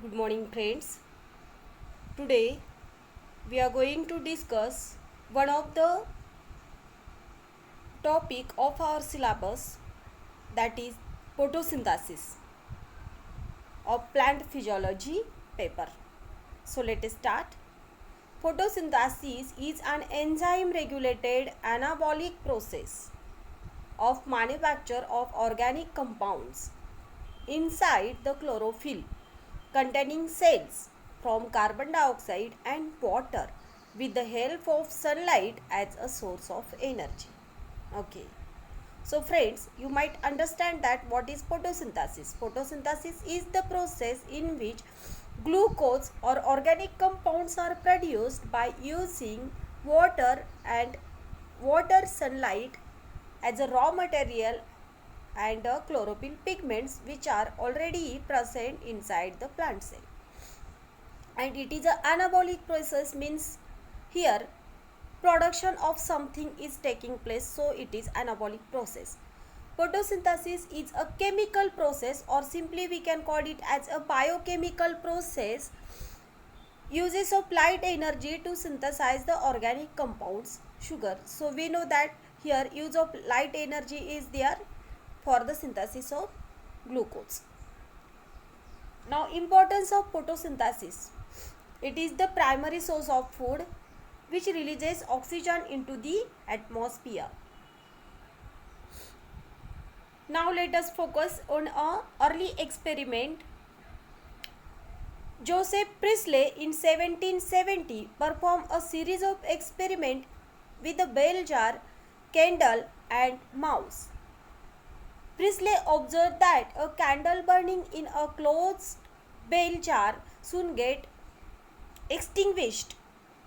Good morning, friends. Today we are going to discuss one of the topic of our syllabus, that is photosynthesis of plant physiology paper. So let us start. Photosynthesis is an enzyme regulated anabolic process of manufacture of organic compounds inside the chlorophyll containing cells from carbon dioxide and water with the help of sunlight as a source of energy. Okay. So friends, you might understand that what is photosynthesis. Photosynthesis is the process in which glucose or organic compounds are produced by using water and water sunlight as a raw material and chlorophyll pigments which are already present inside the plant cell. And it is an anabolic process, means here production of something is taking place, so it is anabolic process. Photosynthesis is a chemical process, or simply we can call it as a biochemical process, uses of light energy to synthesize the organic compounds sugar. So we know that here use of light energy is there for the synthesis of glucose. Now, importance of photosynthesis. It is the primary source of food which releases oxygen into the atmosphere. Now let us focus on a early experiment. Joseph Priestley in 1770 performed a series of experiments with a bell jar, candle and mouse. Priestley observed that a candle burning in a closed bell jar soon get extinguished.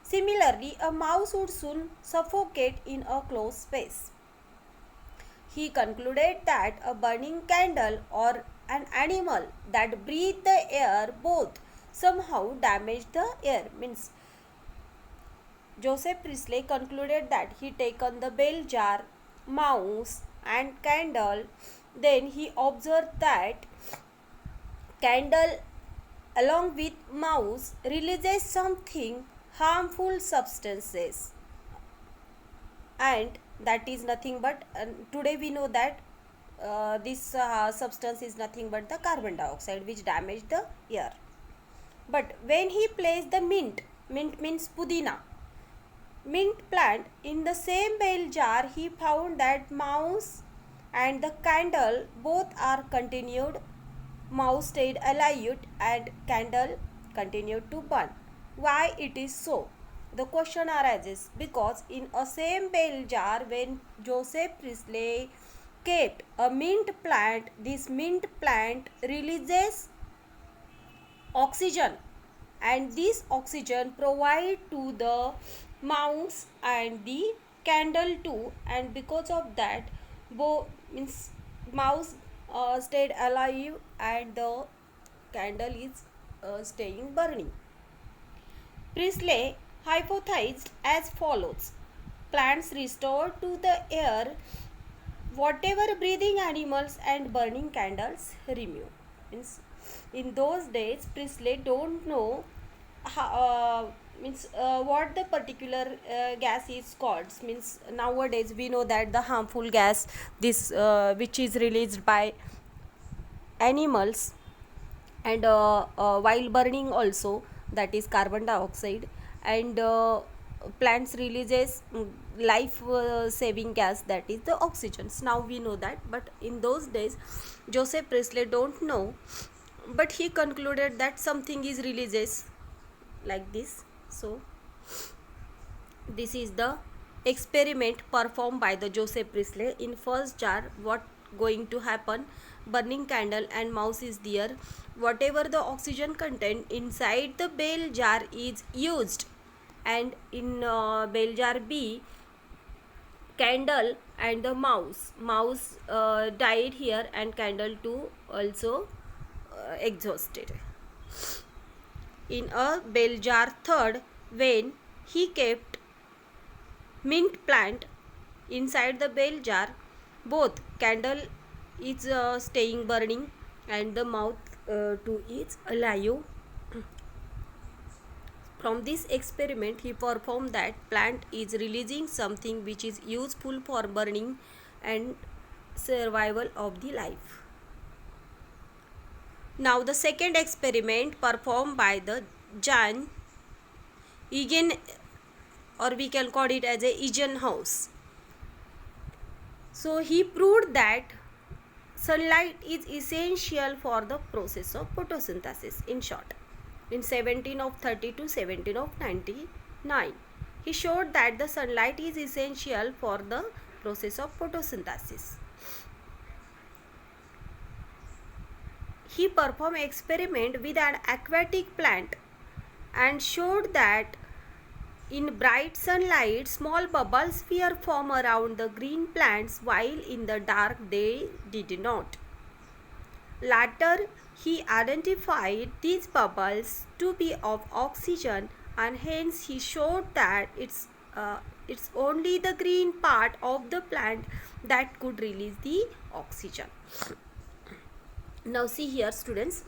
Similarly, a mouse would soon suffocate in a closed space. He concluded that a burning candle or an animal that breathed the air both somehow damaged the air. Means Joseph Priestley concluded that he taken the bell jar, mouse and candle. Then he observed that candle along with mouse releases something harmful substances, and that is nothing but today we know that this substance is nothing but the carbon dioxide which damage the air. But when he placed the mint means pudina, mint plant in the same bell jar, he found that mouse and the candle both are continued. Mouse stayed alive and candle continued to burn. Why it is so? The question arises because in a same bell jar, when Joseph Priestley kept a mint plant, this mint plant releases oxygen, and this oxygen provide to the mouse and the candle too, and because of that means mouse stayed alive and the candle is staying burning. Priestley hypothesized as follows: plants restore to the air whatever breathing animals and burning candles remove. Means in those days Priestley don't know how, what the particular gas is called. Means nowadays we know that the harmful gas, this which is released by animals and while burning also, that is carbon dioxide, and plants releases life saving gas, that is the oxygens. Now we know that, but in those days Joseph Priestley don't know, but he concluded that something is releases like this. So this is the experiment performed by the Joseph Priestley. In first jar, what going to happen? Burning candle and mouse is there. Whatever the oxygen content inside the bell jar is used, and in bell jar B, candle and the mouse died here, and candle too also exhausted. In a bell jar third, when he kept mint plant inside the bell jar, both candle is staying burning and the mouth too is alive, From this experiment, he performed that plant is releasing something which is useful for burning and survival of the life. Now the second experiment performed by the Jan Egan, or we can call it as a Eganhouse. So he proved that sunlight is essential for the process of photosynthesis. In short, in 17 of 30 to 17 of 99, he showed that the sunlight is essential for the process of photosynthesis. He performed experiment with an aquatic plant and showed that in bright sunlight, small bubbles were formed around the green plants, while in the dark they did not. Later, he identified these bubbles to be of oxygen, and hence he showed that it's only the green part of the plant that could release the oxygen. Now see here, students,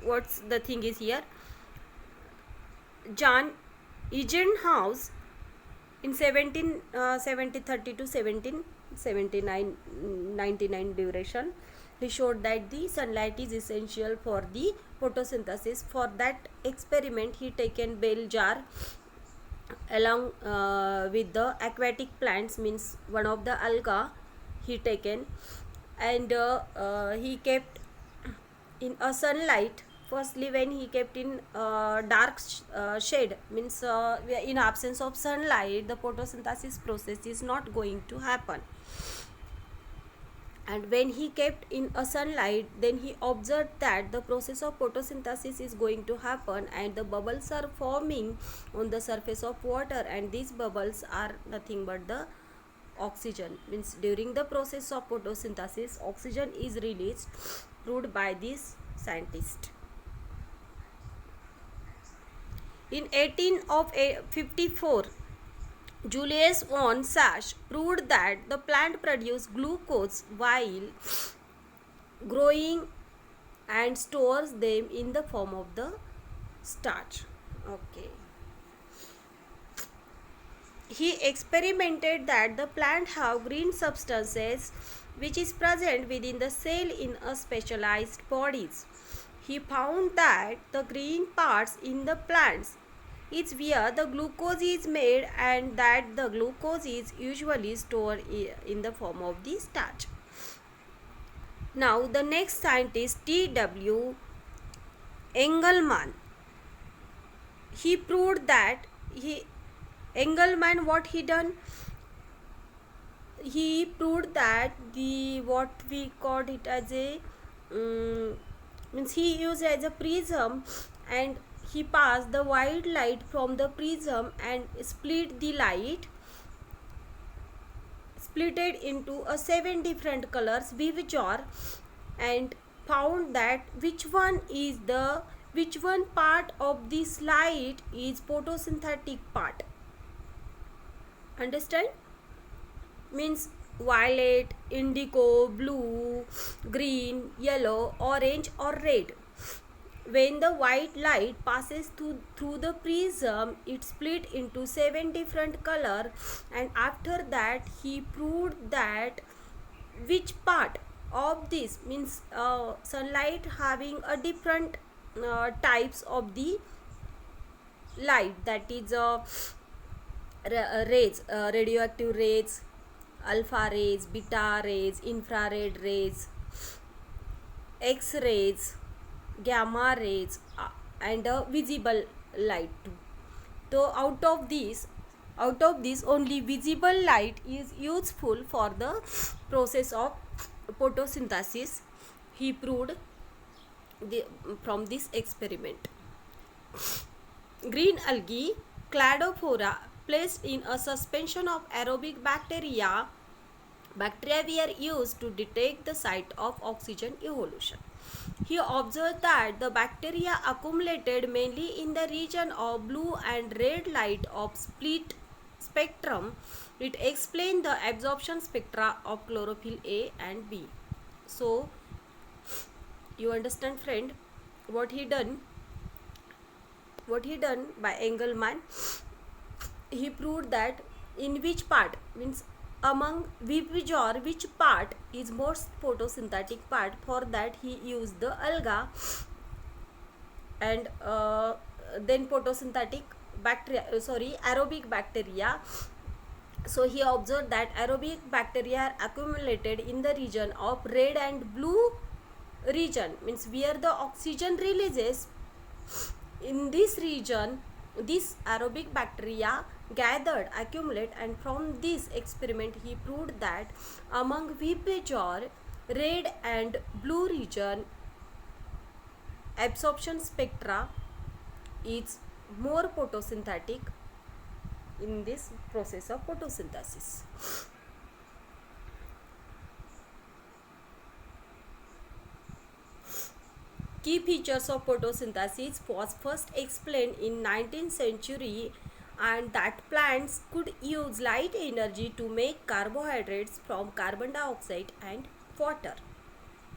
what's the thing is here. Jan Eganhouse in 1730 to 1779 99 duration, he showed that the sunlight is essential for the photosynthesis. For that experiment, he taken bell jar along with the aquatic plants, means one of the alga he taken, and he kept in a sunlight. Firstly, when he kept in dark shade, means in absence of sunlight, the photosynthesis process is not going to happen. And when he kept in a sunlight, then he observed that the process of photosynthesis is going to happen, and the bubbles are forming on the surface of water, and these bubbles are nothing but the oxygen. Means during the process of photosynthesis, oxygen is released, proved by this scientist. In 1854, Julius von Sachs proved that the plant produces glucose while growing and stores them in the form of the starch. Okay. He experimented that the plant have green substances which is present within the cell in a specialized bodies. He found that the green parts in the plants is where the glucose is made, and that the glucose is usually stored in the form of the starch. Now the next scientist, T.W. Engelmann, he proved that Engelmann, what he done? He proved that the what we called it as a means he used as a prism, and he passed the white light from the prism and split the light, splitted into 7 different colors behavior, and found that which one part of this light is photosynthetic part. Understand? Means violet, indigo, blue, green, yellow, orange or red. When the white light passes through the prism, it split into 7 different colors, and after that he proved that which part of this, means sunlight having a different types of the light, that is rays, radioactive rays, alpha rays, beta rays, infrared rays, X rays, gamma rays, and visible light too. So out of this only visible light is useful for the process of photosynthesis, he proved from this experiment. Green algae, Cladophora, placed in a suspension of aerobic bacteria were used to detect the site of oxygen evolution. He observed that the bacteria accumulated mainly in the region of blue and red light of split spectrum. It explained the absorption spectra of chlorophyll A and B. So, you understand, friend, what he done? what he done by Engelmann, he proved that in which part, means among which part is most photosynthetic part. For that he used the alga and then photosynthetic bacteria, aerobic bacteria. So he observed that aerobic bacteria are accumulated in the region of red and blue region, means where the oxygen releases. In this region, this aerobic bacteria gathered, accumulate, and from this experiment he proved that among Vipajor red and blue region, absorption spectra is more photosynthetic in this process of photosynthesis. Key features of photosynthesis was first explained in 19th century, and that plants could use light energy to make carbohydrates from carbon dioxide and water.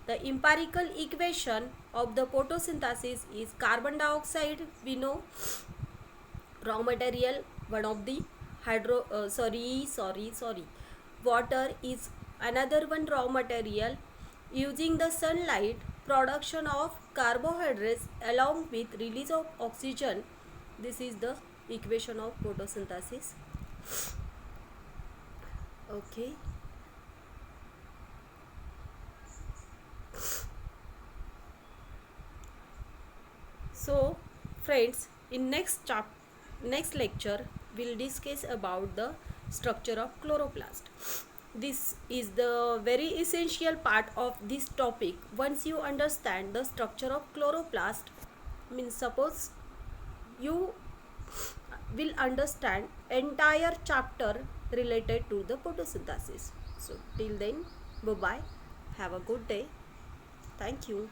The empirical equation of the photosynthesis is carbon dioxide, we know, raw material, one of the water is another one raw material. Using the sunlight, production of carbohydrates along with release of oxygen, this is the equation of photosynthesis. Okay. So friends, in next lecture we'll discuss about the structure of chloroplast. This is the very essential part of this topic. Once you understand the structure of chloroplast, means suppose you will understand entire chapter related to the photosynthesis. So till then, bye bye, have a good day, thank you.